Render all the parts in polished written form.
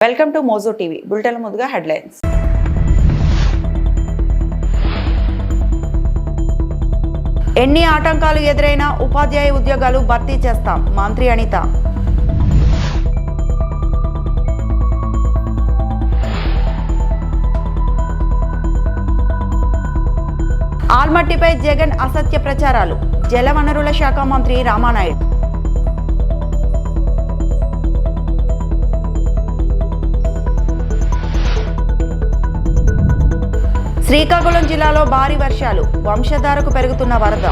Welcome to Mojo TV bulletin ముందుగా headlines. ఎన్ని ఆటంకాలు ఎదురైనా ఉపాధ్యాయ ఉద్యోగాలు భర్తీ చేస్తాం మంత్రి అనిత. ఆల్మట్టిపై జగన్ అసత్య ప్రచారాలు జలవనరుల శాఖ మంత్రి రామానాయుడు. శ్రీకాకుళం జిల్లాలో భారీ వర్షాలు, వంశధారకు పెరుగుతున్న వరద.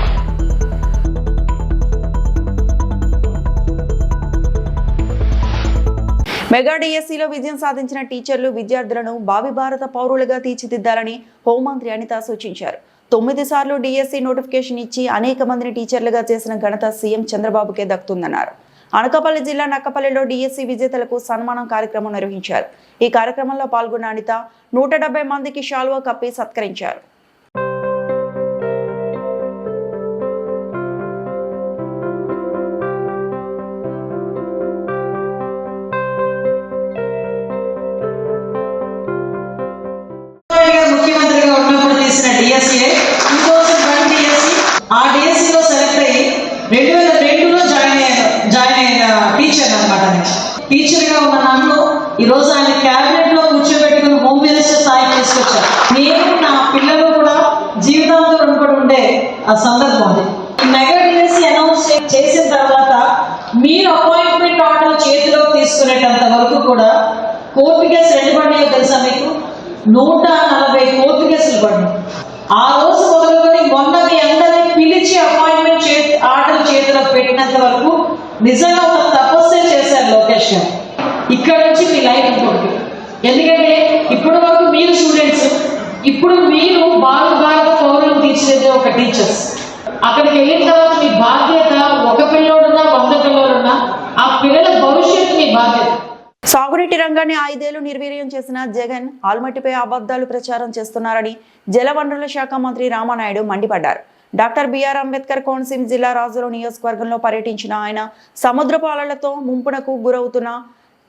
మెగా డిఎస్సిలో విజయం సాధించిన టీచర్లు విద్యార్థులను భావి భారత పౌరులుగా తీర్చిదిద్దాలని హోంమంత్రి అనిత సూచించారు. 9 సార్లు డిఎస్సి నోటిఫికేషన్ ఇచ్చి అనేక మందిని టీచర్లుగా చేసిన ఘనత సీఎం చంద్రబాబుకే దక్కుతుందన్నారు. అనకాపల్లి జిల్లా నక్కపల్లిలో డిఎస్సి విజేతలకు సన్మానం కార్యక్రమం నిర్వహించారు. ఈ కార్యక్రమంలో పాల్గొన్న అనిత 170 మందికి శాలువా కప్పి సత్కరించారు. ముఖ్యమంత్రిగా ఉన్నప్పుడు తీసిన డిఎస్సి 2020 డిఎస్సి ఆ డిఎస్సిలో సెలెక్ట్ అయ్యి 2002లో జాయిన్ అయిన టీచర్ అనమాట. టీచర్గా ఉన్న నన్ను ఈరోజు ఆయన క్యాబినెట్ లో కూర్చోబెట్టుకుని హోమ్ మినిస్టర్ స్థాయికి తీసుకొచ్చారు. నేను నా పిల్లలు కూడా జీవితాంతో రుణపడి ఉండే ఆ సందర్భం అది. మెగా డిఎస్సి అనౌన్స్ చేసిన తర్వాత మీరు అపాయింట్మెంట్ ఆర్డర్ చేతిలోకి తీసుకునేటంత వరకు కూడా కోర్టు కేసులు ఎన్ని పడినాయో తెలుసా మీకు? 140 కోర్టు కేసులు పడినాయి. ఆ రోజు మొదలుకొని మొన్న మీ అందరినీ పిలిచి అపాయింట్మెంట్ ఆర్డర్ చేతిలో పెట్టినంత వరకు నిజంగా ఒక తపస్సే చేశారు లోకేష్ గారు. ఇక్కడ నుంచి మీ లైఫ్ ఇంకోటి. ఎందుకంటే ఇప్పటి వరకు మీరు స్టూడెంట్స్, ఇప్పుడు మీరు భారత పౌరులను తీర్చిదిద్దే ఒక టీచర్స్. అక్కడికి వెళ్ళిన తర్వాత మీ బాధ్యత ఒక పిల్లోడున్నా 100 పిల్లోడున్నా ఆ పిల్లల భవిష్యత్తు మీ బాధ్యత. సాగునీటి రంగాన్ని 5 ఏళ్లు నిర్వీర్యం చేసిన జగన్ ఆల్మట్టిపై అబద్ధాలు ప్రచారం చేస్తున్నారని జలవనరుల శాఖ మంత్రి రామానాయుడు మండిపడ్డారు. డాక్టర్ బిఆర్ అంబేద్కర్ కోనసీమ జిల్లా రాజుల నియోజకవర్గంలో పర్యటించిన ఆయన సముద్రపు అలలతో ముంపునకు గురవుతున్న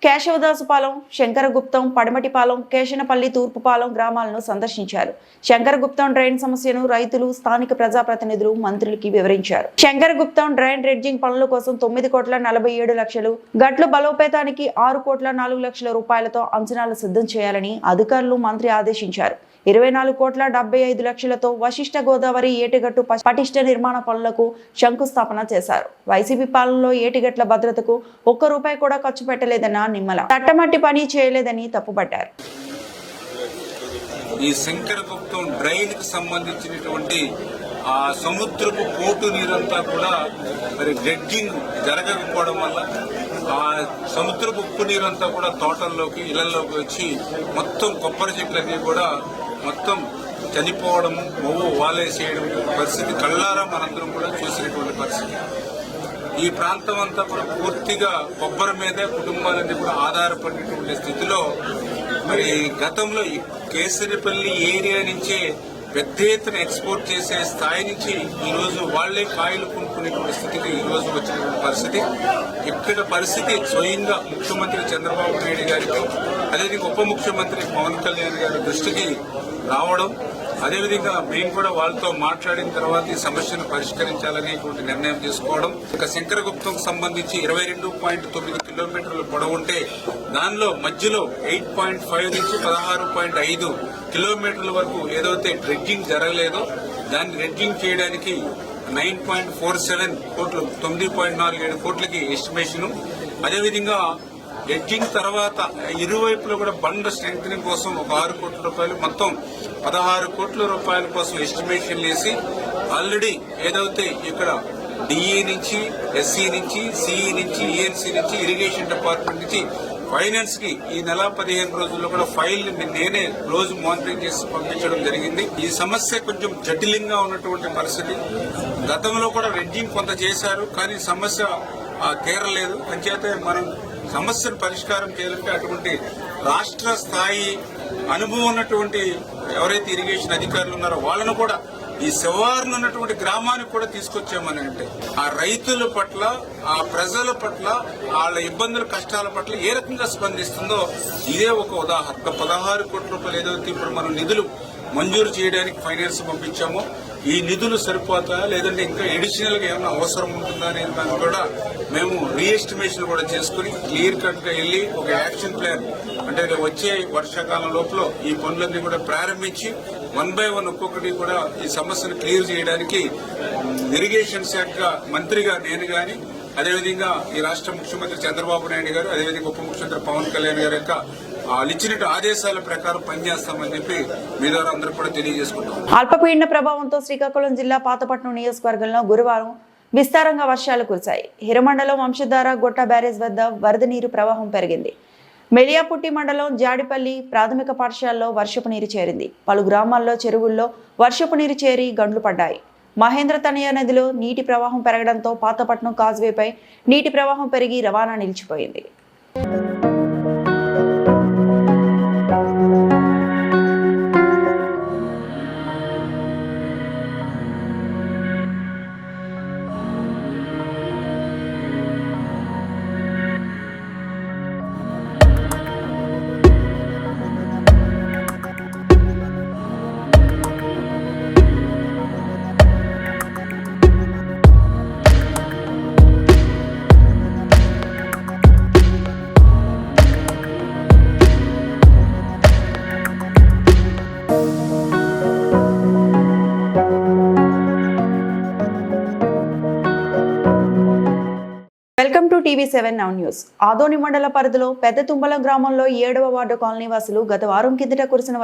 కేశవదాసుపాలెం, శంకరగుప్తం, పడమటిపాలెం, కేశనపల్లి, తూర్పుపాలెం గ్రామాలను సందర్శించారు. శంకరగుప్తం డ్రైన్ సమస్యను రైతులు, స్థానిక ప్రజాప్రతినిధులు మంత్రులకి వివరించారు. శంకరగుప్తం డ్రైన్ డ్రెడ్జింగ్ పనుల కోసం 9,47,00,000, గట్లు బలోపేతానికి 6,04,00,000 రూపాయలతో అంచనాలు సిద్ధం చేయాలని అధికారులు మంత్రి ఆదేశించారు. 24,75,00,000తో వశిష్ట గోదావరి ఏటిగట్టు పటిష్ట నిర్మాణ పనులకు శంకుస్థాపన చేశారు. వైసీపీ పాలనలో ఏటిగట్ల భద్రతకు ₹1 కూడా ఖర్చు పెట్టలేదన్న నిమ్మల తట్టమట్టి పని చేయలేదని తప్పుపట్టారు. ఈ శంకరగుప్తం డ్రైన్ కు సంబంధించినటువంటి ఆ సముద్రపు పోటు నీరంతా కూడా మరి డ్రెడ్జింగ్ జరగకపోవడం వల్ల ఆ సముద్రపు ఉప్పు నీరంతా కూడా తోటల్లోకి, ఇళ్లలోకి వచ్చి మొత్తం కొబ్బరి చెట్లన్నీ కూడా మొత్తం చనిపోవడం, మొవ్వు వాలేసేయడం పరిస్థితి కళ్ళారా మనందరం కూడా చూసినటువంటి పరిస్థితి. ఈ ప్రాంతం అంతా కూడా పూర్తిగా కొబ్బరి మీదే కుటుంబాలన్నీ కూడా ఆధారపడినటువంటి స్థితిలో మరి గతంలో కేసరిపల్లి ఏరియా నుంచే పెద్ద ఎత్తున ఎక్స్పోర్ట్ చేసే స్థాయి నుంచి ఈ రోజు వాళ్లే కాయలు కొనుక్కునేటువంటి స్థితికి ఈ రోజు వచ్చినటువంటి పరిస్థితి. ఇక్కడ పరిస్థితి స్వయంగా ముఖ్యమంత్రి చంద్రబాబు నాయుడు గారికి, అదేవిధంగా ఉప ముఖ్యమంత్రి పవన్ కళ్యాణ్ గారి దృష్టికి రావడం, అదేవిధంగా మేము కూడా వాళ్ళతో మాట్లాడిన తర్వాత ఈ సమస్యను పరిష్కరించాలనేటువంటి నిర్ణయం తీసుకోవడం. ఇక శంకరగుప్తం సంబంధించి 22.9 కిలోమీటర్లు పొడవు ఉంటే దానిలో మధ్యలో 8.5 నుంచి 16.5 కిలోమీటర్ల వరకు ఏదైతే డ్రెడ్జింగ్ జరగలేదో దాన్ని డ్రెడ్జింగ్ చేయడానికి 9.47 కోట్లు, 9.47 కోట్లకి ఎస్టిమేషన్. అదేవిధంగా డ్రెడ్జింగ్ తర్వాత ఇరువైపులో కూడా బండ స్ట్రెంగ్థనింగ్ కోసం ఒక 6 కోట్ల రూపాయలు, మొత్తం 16 కోట్ల రూపాయల కోసం ఎస్టిమేషన్ వేసి ఆల్రెడీ ఏదైతే ఇక్కడ డిఈ నుంచి, ఎస్సీ నుంచి, సిఈ నుంచి, ఈఎన్సీ నుంచి, ఇరిగేషన్ డిపార్ట్మెంట్ నుంచి ఫైనాన్స్ కి ఈ నెల 15 రోజుల్లో కూడా ఫైల్ నేనే రోజు మానిటరింగ్ చేసి పంపించడం జరిగింది. ఈ సమస్య కొంచెం జటిలంగా ఉన్నటువంటి పరిస్థితి. గతంలో కూడా డ్రెడ్జింగ్ కొంత చేశారు, కానీ సమస్య తీరలేదు. అంచేతే మనం సమస్యను పరిష్కారం చేయాలంటే అటువంటి రాష్ట్ర స్థాయి అనుభవం ఉన్నటువంటి ఎవరైతే ఇరిగేషన్ అధికారులు ఉన్నారో వాళ్ళను కూడా ఈ శివారును ఉన్నటువంటి గ్రామానికి కూడా తీసుకొచ్చామని అంటే ఆ రైతుల పట్ల, ఆ ప్రజల పట్ల, వాళ్ళ ఇబ్బందుల కష్టాల పట్ల ఏ రకంగా స్పందిస్తుందో ఇదే ఒక ఉదాహరణ. 16 కోట్ల రూపాయలు ఏదైతే ఇప్పుడు మనం నిధులు మంజూరు చేయడానికి ఫైనాన్స్ పంపించామో ఈ నిధులు సరిపోతాయా లేదంటే ఇంకా అడిషనల్ గా ఏమైనా అవసరం ఉంటుందా అనే దాన్ని కూడా మేము రీఎస్టిమేషన్ కూడా చేసుకుని క్లియర్ కట్ గా వెళ్ళి ఒక యాక్షన్ ప్లాన్ అంటే వచ్చే వర్షాకాలం లోపల ఈ పనులన్నీ కూడా ప్రారంభించి 1 by 1 ఒక్కొక్కటి కూడా ఈ సమస్యను క్లియర్ చేయడానికి ఇరిగేషన్ శాఖ మంత్రిగా నేను గాని, అదేవిధంగా ఈ రాష్ట్ర ముఖ్యమంత్రి చంద్రబాబు నాయుడు గారు, అదేవిధంగా ఉప ముఖ్యమంత్రి పవన్ కళ్యాణ్ గారి యొక్క వాళ్ళు ఇచ్చిన ఆదేశాల ప్రకారం పనిచేస్తామని చెప్పి మీ ద్వారా అందరూ కూడా తెలియజేసుకుంటాం. అల్పపీడన ప్రభావంతో శ్రీకాకుళం జిల్లా పాతపట్నం నియోజకవర్గంలో గురువారం విస్తారంగా వర్షాలు కురిశాయి. హిరమండలం వంశధార గొట్ట బ్యారేజ్ వద్ద వరద నీరు ప్రవాహం పెరిగింది. మెలియాపుట్టి మండలం జాడిపల్లి ప్రాథమిక పాఠశాలలో వర్షపు నీరు చేరింది. పలు గ్రామాల్లో చెరువుల్లో వర్షపు నీరు చేరి గండ్లు పడ్డాయి. మహేంద్ర తనయ నదిలో నీటి ప్రవాహం పెరగడంతో పాతపట్నం కాజ్వేపై నీటి ప్రవాహం పెరిగి రవాణా నిలిచిపోయింది. Welcome to TV7 Now news. Adoni మండల పరిధిలో పెద్ద తుంబలం గ్రామంలో 7వ వార్డు కాలనీ వాసులు గత వారం కిందట కురిసిన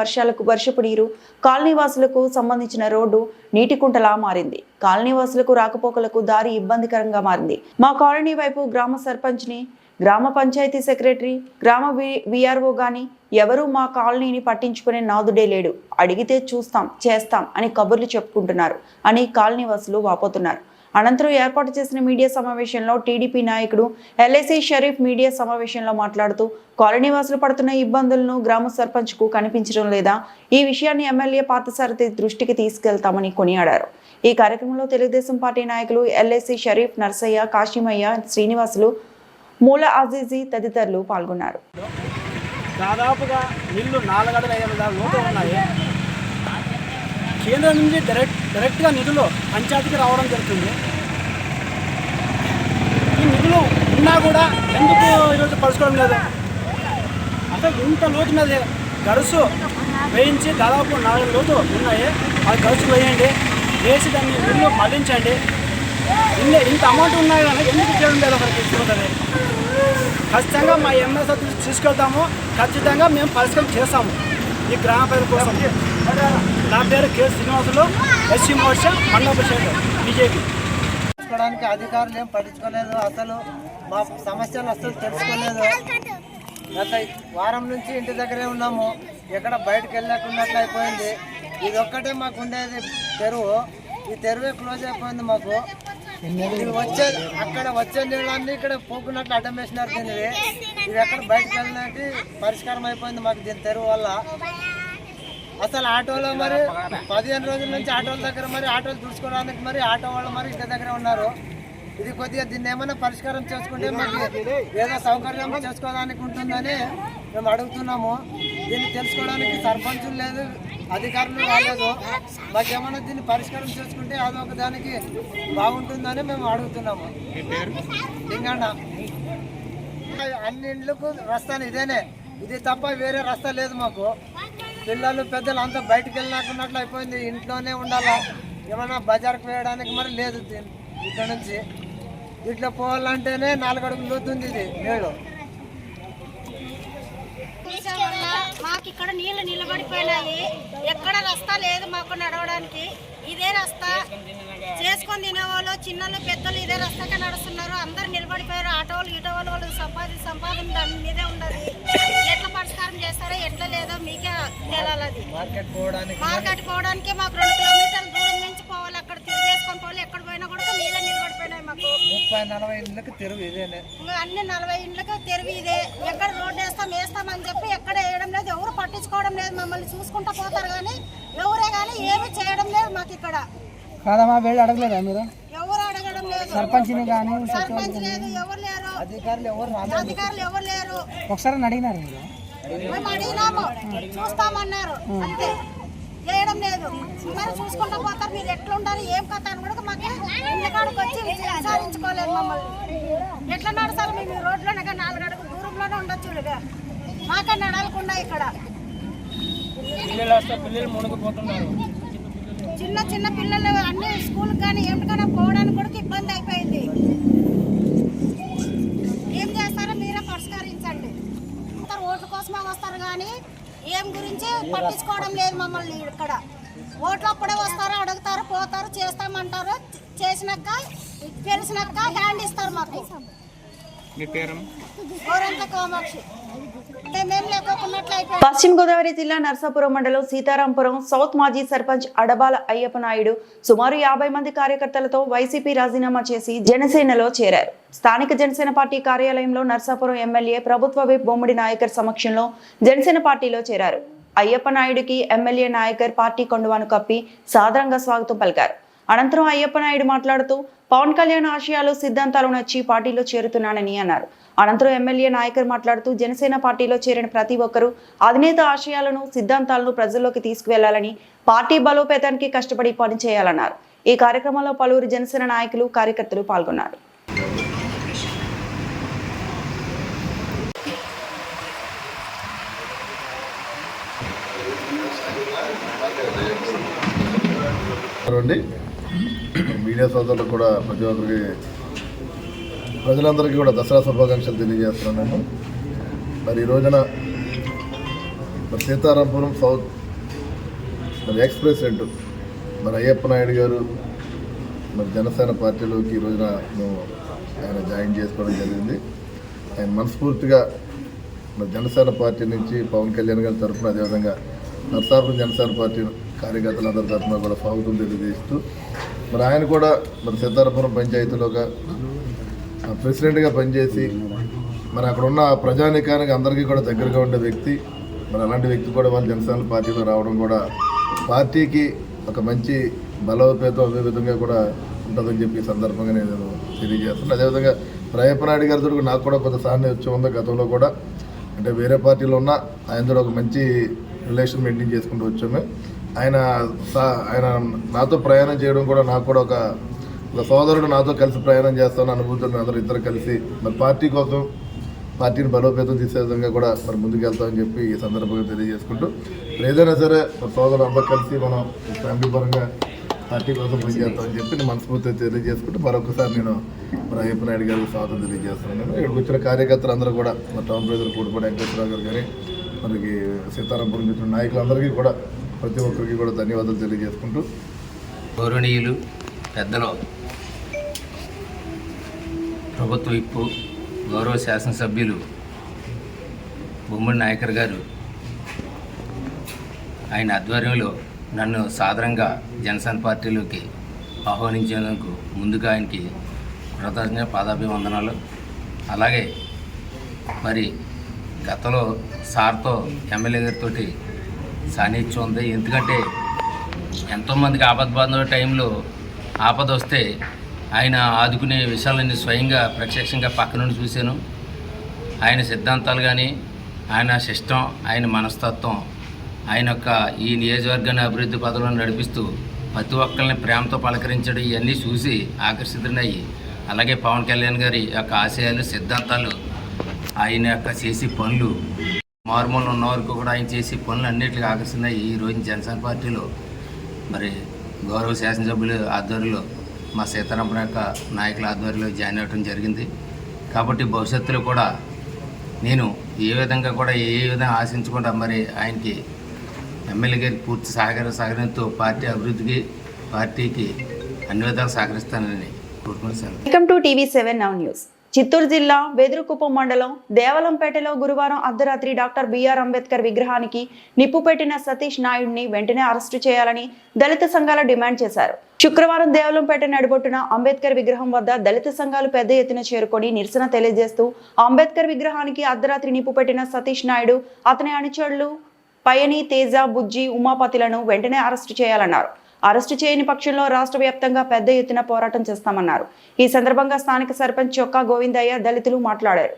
వర్షపు నీరు కాలనీ వాసులకు సంబంధించిన రోడ్డు నీటి కుంటలా మారింది. కాలనీ వాసులకు రాకపోకలకు దారి ఇబ్బందికరంగా మారింది. మా కాలనీ వైపు గ్రామ సర్పంచ్ని, గ్రామ పంచాయతీ సెక్రటరీ, గ్రామ VRO గాని ఎవరూ మా కాలనీని పట్టించుకునే నాదుడే లేడు. అడిగితే చూస్తాం, చేస్తాం అని కబుర్లు చెప్పుకుంటున్నారు అని కాలనీ వాసులు వాపోతున్నారు. అనంతరం ఏర్పాటు చేసిన మీడియా సమావేశంలో టీడీపీ నాయకుడు LAC షరీఫ్ మీడియా సమావేశంలో మాట్లాడుతూ కాలనీ వాసులు పడుతున్న ఇబ్బందులను గ్రామ సర్పంచ్కు కనిపించడం లేదా, ఈ విషయాన్ని ఎమ్మెల్యే పార్థసారథి దృష్టికి తీసుకెళ్తామని కొనియాడారు. ఈ కార్యక్రమంలో తెలుగుదేశం పార్టీ నాయకులు LAC షరీఫ్, నర్సయ్య, కాశీమయ్య, శ్రీనివాసులు, మూల అజీజీ తదితరులు పాల్గొన్నారు. దాదాపుగా నీళ్లు 4 అడుగుల 5 అడుగుల లోతు ఉన్నాయి. కేంద్రం నుంచి డైరెక్ట్గా నిధులు పంచాయతీకి రావడం జరుగుతుంది. ఈ నిధులు ఉన్నా కూడా ఎందుకు ఈరోజు పరుచుకోవడం లేదు? అసలు ఇంత లోతు మీద గరుసు వేయించి దాదాపు 4 లోతు ఉన్నాయి. ఆ గరుసు వేయండి, వేసి దాన్ని నీళ్ళు మళ్లించండి. ఇంత అమౌంట్ ఉన్నాయి కానీ ఎందుకు చేయడం లేదు? ఒకరికి ఇచ్చుకుంటుంది. ఖచ్చితంగా మా ఎమ్మెల్సీ తీసుకెళ్తాము. ఖచ్చితంగా మేము పరిష్కారం చేస్తాము ఈ గ్రామ ప్రజల కోసం. నా పేరు కె శ్రీనివాసులు, SC మోర్చా మండల ప్రెసిడెంట్ బీజేపీ. తెలుసుకోవడానికి అధికారులు ఏం పట్టించుకోలేదు. అసలు మా సమస్యలు అసలు తెలుసుకోలేదు. గత వారం నుంచి ఇంటి దగ్గరే ఉన్నాము. ఎక్కడ బయటకు వెళ్ళకున్నట్లు అయిపోయింది. ఇది ఒక్కటే మాకు ఉండేది తెరువు. ఈ తెరువే క్లోజ్ అయిపోయింది మాకు. అక్కడ వచ్చే నీళ్ళన్నీ ఇక్కడ పోకున్నట్లు అడ్డం వేసినారు. దీన్ని ఇది ఎక్కడ బయటకు వెళ్ళడానికి పరిష్కారం అయిపోయింది మాకు దీని తెరువు వల్ల. అసలు ఆటోలో మరి 15 రోజుల నుంచి ఆటోల దగ్గర మరి ఆటోలు చూసుకోవడానికి మరి ఆటో వాళ్ళు మరి ఇంటి దగ్గర ఉన్నారు. ఇది కొద్దిగా దీన్ని ఏమైనా పరిష్కారం చేసుకుంటే మాకు ఏదో సౌకర్యం చేసుకోవడానికి ఉంటుందని మేము అడుగుతున్నాము. దీన్ని తెలుసుకోవడానికి సర్పంచులు లేదు, అధికారులు రాలేదు. మాకేమైనా దీన్ని పరిష్కారం చేసుకుంటే అదొక దానికి బాగుంటుందని మేము అడుగుతున్నాము. లింగన్న అన్ని ఇండ్లకు రస్తా ఇదేనే, ఇది తప్ప వేరే రస్తా లేదు మాకు. పిల్లలు పెద్దలు అంతా బయటకు వెళ్ళినట్టున్నట్లు అయిపోయింది. ఇంట్లోనే ఉండాలా. ఏమైనా బజార్కి వేయడానికి మరి లేదు. ఇక్కడ నుంచి ఇట్లా పోవాలంటేనే 4 అడుగులు లోతుంది ఇది నీళ్ళు. మాకు ఇక్కడ నీళ్లు నిలబడిపోయినాయి. ఎక్కడ రస్తా లేదు మాకు నడవడానికి. ఇదే రస్తా చేసుకొని తినేవాళ్ళు చిన్నలు పెద్దలు ఇదే రస్తాకే నడుస్తున్నారు. అందరు నిలబడిపోయారు. ఆటోలు ఈటోలు వాళ్ళు సంపాదన దాని మీదే ఉండదు. ఎట్లా పరిష్కారం చేస్తారో ఎట్లా లేదో మీకే తేలాలి. మార్కెట్ పోవడానికి మాకు 2 కిలోమీటర్ల దూరం నుంచి పోవాలి. అక్కడ తిరిగేసుకొని పోవాలి. ఎక్కడ పోయినా కూడా నీళ్ళే నిలబడిపోయినాయి మాకు. 30-40 ఇండ్లకు తెరువు ఇదేనే. అన్ని 40 ఇండ్లకు తెరువు ఇదే. ఎక్కడ రోడ్డు వేస్తామని చెప్పి ఎక్కడ వేయడం లేదు. ఎవరు పట్టించుకోవడం లేదు. మమ్మల్ని చూసుకుంటూ పోతారు కానీ ఎవరే కానీ ఏమీ చేయడం లేదు మాకు ఇక్కడ. కాదమ్మా వెళ్ళి అడగలేదా మీరు? ఎవరు అడగడం లేదు. సర్పంచ్ని కానీ సర్పంచ్ లేదు, ఎవరు లేరు, అధికారులు ఎవరు లేరు. ఒకసారి అడిగినారు మీరు? మేము అడిగినాము, చూస్తామన్నారు, అంతే. చేయడం లేదు. మరి చూసుకుంటూ పోతారు. మీరు ఎట్లా ఉండాలి, ఏం కథ అని కూడా మాకు ఇంటికాడికి వచ్చి విచారించుకోలేదు మమ్మల్ని. ఎట్లా నడుస్తారు మేము? రోడ్లోనే 4 అడుగులు దూరంలోనే ఉండొచ్చు. మాకే నడవకుండా ఇక్కడ పిల్లలు మునిగిపోతున్నారు. చిన్న చిన్న పిల్లలు అన్ని స్కూల్కి కానీ ఏమిటికైనా పోవడానికి కూడా ఇబ్బంది అయిపోయింది. ఏం చేస్తారో మీరే పరిష్కరించండి. ఓట్ల కోసమే వస్తారు కానీ ఏం గురించి పట్టించుకోవడం లేదు మమ్మల్ని. ఇక్కడ ఓట్లు అప్పుడే వస్తారు, అడుగుతారు, పోతారు, చేస్తామంటారు. చేసినాక తెలిసినాక హ్యాండ్ ఇస్తారు మాకు. గోరంట్ల కామాక్షి. మేమేం లేకోకున్నట్లు అయిపోయింది. పశ్చిమ గోదావరి జిల్లా నర్సాపురం మండలం సీతారాంపురం సౌత్ మాజీ సర్పంచ్ అడబాల అయ్యప్ప నాయుడు సుమారు 50 మంది కార్యకర్తలతో వైసీపీ రాజీనామా చేసి జనసేనలో చేరారు. స్థానిక జనసేన పార్టీ కార్యాలయంలో నర్సాపురం ఎమ్మెల్యే ప్రభుత్వ విప్ బొమ్మిడి నాయకర్ సమక్షంలో జనసేన పార్టీలో చేరారు. అయ్యప్ప నాయుడుకి ఎమ్మెల్యే నాయకర్ పార్టీ కొండువాను కప్పి సాదరంగా స్వాగతం పలికారు. అనంతరం అయ్యప్ప నాయుడు మాట్లాడుతూ పవన్ కళ్యాణ్ ఆశయాలు సిద్ధాంతాలు నచ్చి పార్టీలో చేరుతున్నానని అన్నారు. అనంతరం ఎమ్మెల్యే నాయకర్ మాట్లాడుతూ జనసేన పార్టీలో చేరిన ప్రతి ఒక్కరూ అధినేత ఆశయాలను సిద్ధాంతాలను ప్రజల్లోకి తీసుకువెళ్లాలని, పార్టీ బలోపేతానికి కష్టపడి పనిచేయాలన్నారు. ఈ కార్యక్రమంలో పలువురు జనసేన నాయకులు కార్యకర్తలు పాల్గొన్నారు. మీడియా సోదరులకు కూడా ప్రతి ఒక్కరికి ప్రజలందరికీ కూడా దసరా శుభాకాంక్షలు తెలియజేస్తున్నాను. మరి ఈ రోజున సీతారాంపురం సౌత్ ఎక్స్ ప్రెసిడెంట్ మరి అయ్యప్ప నాయుడు గారు మరి జనసేన పార్టీలోకి ఈ రోజున మేము ఆయన జాయిన్ చేసుకోవడం జరిగింది. ఆయన మనస్ఫూర్తిగా మరి జనసేన పార్టీ నుంచి పవన్ కళ్యాణ్ గారి తరఫున, అదేవిధంగా నర్సాపురం జనసేన పార్టీ కార్యకర్తలందరి తరఫున కూడా స్వాగతం తెలియజేస్తూ మరి ఆయన కూడా మరి సీతారాంపురం పంచాయతీలో ప్రెసిడెంట్గా పనిచేసి మరి అక్కడ ఉన్న ప్రజానీకానికి అందరికీ కూడా దగ్గరగా ఉండే వ్యక్తి. మరి అలాంటి వ్యక్తి కూడా వాళ్ళు జనసేన పార్టీలో రావడం కూడా పార్టీకి ఒక మంచి బలోపేతం అదే విధంగా కూడా ఉంటుందని చెప్పి ఈ సందర్భంగా నేను తెలియజేస్తున్నాను. అదేవిధంగా అయ్యప్ప నాయుడు గారితో నాకు కూడా కొంత సాన్నిహిత్యం ఉంది. గతంలో కూడా అంటే వేరే పార్టీలో ఉన్న ఆయనతో ఒక మంచి రిలేషన్ మెయింటైన్ చేసుకుంటూ వచ్చాము. ఆయన నాతో ప్రయాణం చేయడం కూడా నాకు కూడా ఒక సోదరుడు నాతో కలిసి ప్రయాణం చేస్తాను అనుభూతులు అందరూ ఇద్దరు కలిసి మరి పార్టీ కోసం పార్టీని బలోపేతం చేసే విధంగా కూడా మరి ముందుకెళ్తామని చెప్పి ఈ సందర్భంగా తెలియజేసుకుంటూ ఏదైనా సరే సోదరులు అందరూ కలిసి మనం ఫ్యామిలీ పరంగా పార్టీ కోసం పనిచేస్తామని చెప్పి నేను మనస్ఫూర్తిగా తెలియజేసుకుంటూ మరొకసారి నేను మరి అయ్యప్ప నాయుడు గారికి స్వాగతం తెలియజేస్తున్నాను. ఇక్కడికి వచ్చిన కార్యకర్తలు అందరూ కూడా మరి టౌన్ ప్రెసిడెంట్ కూడిపడి వెంకటేశ్వరరావు గారు కానీ మనకి సీతారాంపురం మిత్రుల నాయకులందరికీ కూడా ప్రతి ఒక్కరికి కూడా ధన్యవాదాలు తెలియజేసుకుంటూ గౌరవనీయులు పెద్దలు ప్రభుత్వ విప్పు గౌరవ శాసనసభ్యులు బొమ్మడి నాయకర్ గారు ఆయన ఆధ్వర్యంలో నన్ను సాదరంగా జనసేన పార్టీలోకి ఆహ్వానించేందుకు ముందుగా ఆయనకి కృతజ్ఞ పాదాభివందనాలు. అలాగే మరి గతంలో సార్తో ఎమ్మెల్యే గారితో సాన్నిధ్యం ఉంది. ఎందుకంటే ఎంతోమందికి ఆపద టైంలో ఆపద వస్తే ఆయన ఆదుకునే విషయాలన్నీ స్వయంగా ప్రత్యక్షంగా పక్క నుండి చూశాను. ఆయన సిద్ధాంతాలు కానీ, ఆయన సిస్టమ్, ఆయన మనస్తత్వం, ఆయన యొక్క ఈ నియోజకవర్గాన్ని అభివృద్ధి పథంలో నడిపిస్తూ ప్రతి ఒక్కరిని ప్రేమతో పలకరించడం ఇవన్నీ చూసి ఆకర్షితులయ్యి, అలాగే పవన్ కళ్యాణ్ గారి యొక్క ఆశయాలు సిద్ధాంతాలు, ఆయన యొక్క చేసే పనులు, మారుమూలలో ఉన్న వరకు కూడా ఆయన చేసే పనులు అన్నింటికి ఆకర్షితున్నాయి. ఈ రోజు జనసేన పార్టీలో మరి గౌరవ శాసనసభ్యుల ఆధ్వర్యంలో మా సీతారాంపురం యొక్క నాయకుల ఆధ్వర్యంలో జాయిన్ అవ్వడం జరిగింది. కాబట్టి భవిష్యత్తులో కూడా నేను ఏ విధంగా ఆశించకుండా మరి ఆయనకి ఎమ్మెల్యే గారికి పూర్తి సహకారంతో పార్టీ అభివృద్ధికి, పార్టీకి అన్ని విధాలు సహకరిస్తానని కోరుకుంటున్నాను. వెల్కమ్ టు టీవీ7 నౌ న్యూస్. చిత్తూరు జిల్లా వెదురుకుప్పం మండలం దేవలంపేటలో గురువారం అర్ధరాత్రి డాక్టర్ బిఆర్ అంబేద్కర్ విగ్రహానికి నిప్పు పెట్టిన సతీష్ నాయుడిని వెంటనే అరెస్టు చేయాలని దళిత సంఘాలు డిమాండ్ చేశారు. శుక్రవారం దేవలంపేట నడిబొట్టున అంబేద్కర్ విగ్రహం వద్ద దళిత సంఘాలు పెద్ద ఎత్తున చేరుకొని నిరసన తెలియజేస్తూ అంబేద్కర్ విగ్రహానికి అర్ధరాత్రి నిప్పు పెట్టిన సతీష్ నాయుడు, అతని అనుచరులు పయని, తేజ, బుజ్జి, ఉమాపతిలను వెంటనే అరెస్టు చేయాలన్నారు. అరెస్టు చేయని పక్షంలో రాష్ట్ర వ్యాప్తంగా పెద్ద ఎత్తున పోరాటం చేస్తామన్నారు. ఈ సందర్భంగా స్థానిక సర్పంచ్ చొక్కా గోవిందయ్య దళితులు మాట్లాడారు.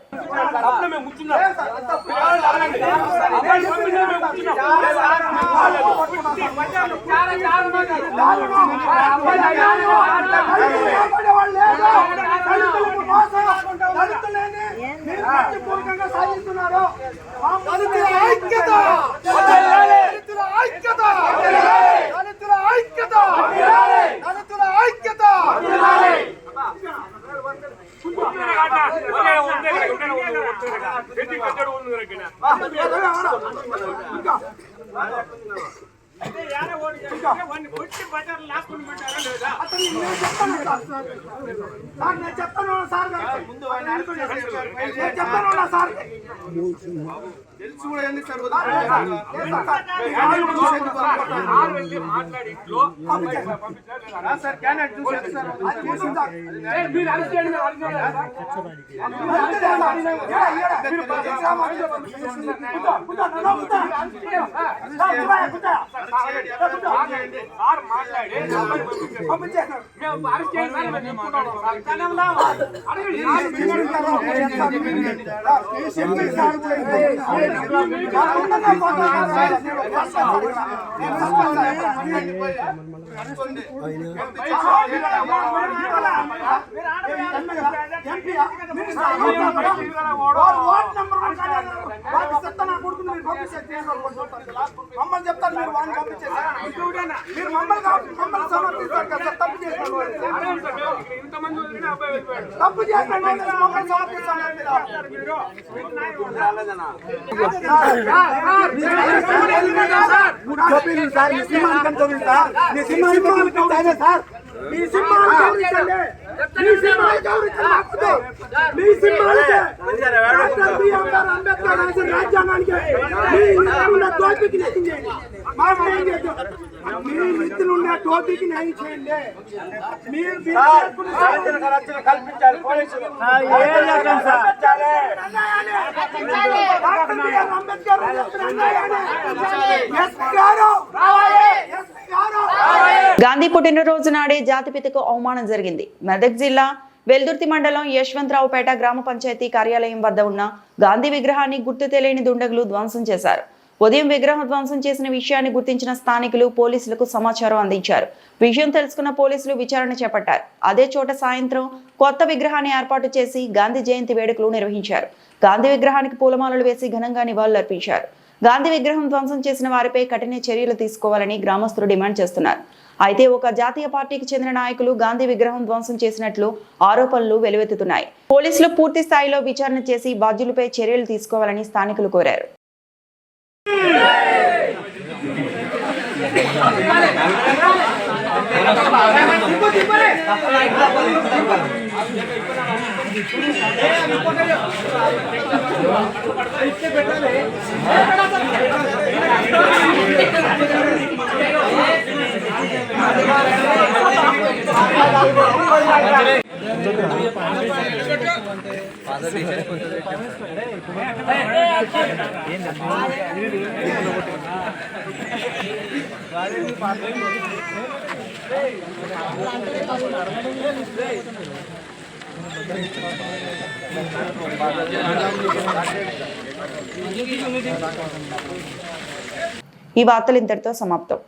గాంధీ పుట్టినరోజు నాడే జాతిపితకు అవమానం జరిగింది. మెదక్ జిల్లా వెల్దుర్తి మండలం యశ్వంతరావుపేట గ్రామ పంచాయతీ కార్యాలయం వద్ద ఉన్న గాంధీ విగ్రహాన్ని గుర్తు తెలియని దుండగులు ధ్వంసం చేశారు. ఉదయం విగ్రహం ధ్వంసం చేసిన విషయాన్ని గుర్తించిన స్థానికులు పోలీసులకు సమాచారం అందించారు. విషయం తెలుసుకున్న పోలీసులు విచారణ చేపట్టారు. అదే చోట సాయంత్రం కొత్త విగ్రహాన్ని ఏర్పాటు చేసి గాంధీ జయంతి వేడుకలు నిర్వహించారు. గాంధీ విగ్రహానికి పూలమాలలు వేసి ఘనంగా నివాళులర్పించారు. గాంధీ విగ్రహం ధ్వంసం చేసిన వారిపై కఠిన చర్యలు తీసుకోవాలని గ్రామస్తులు డిమాండ్ చేస్తున్నారు. అయితే ఒక జాతీయ పార్టీకి చెందిన నాయకులు గాంధీ విగ్రహం ధ్వంసం చేసినట్లు ఆరోపణలు వెలువెత్తుతున్నాయి. పోలీసులు పూర్తి స్థాయిలో విచారణ చేసి బాధ్యులపై చర్యలు తీసుకోవాలని స్థానికులు కోరారు. ఈ వార్తలు ఇంతటితో సమాప్తం.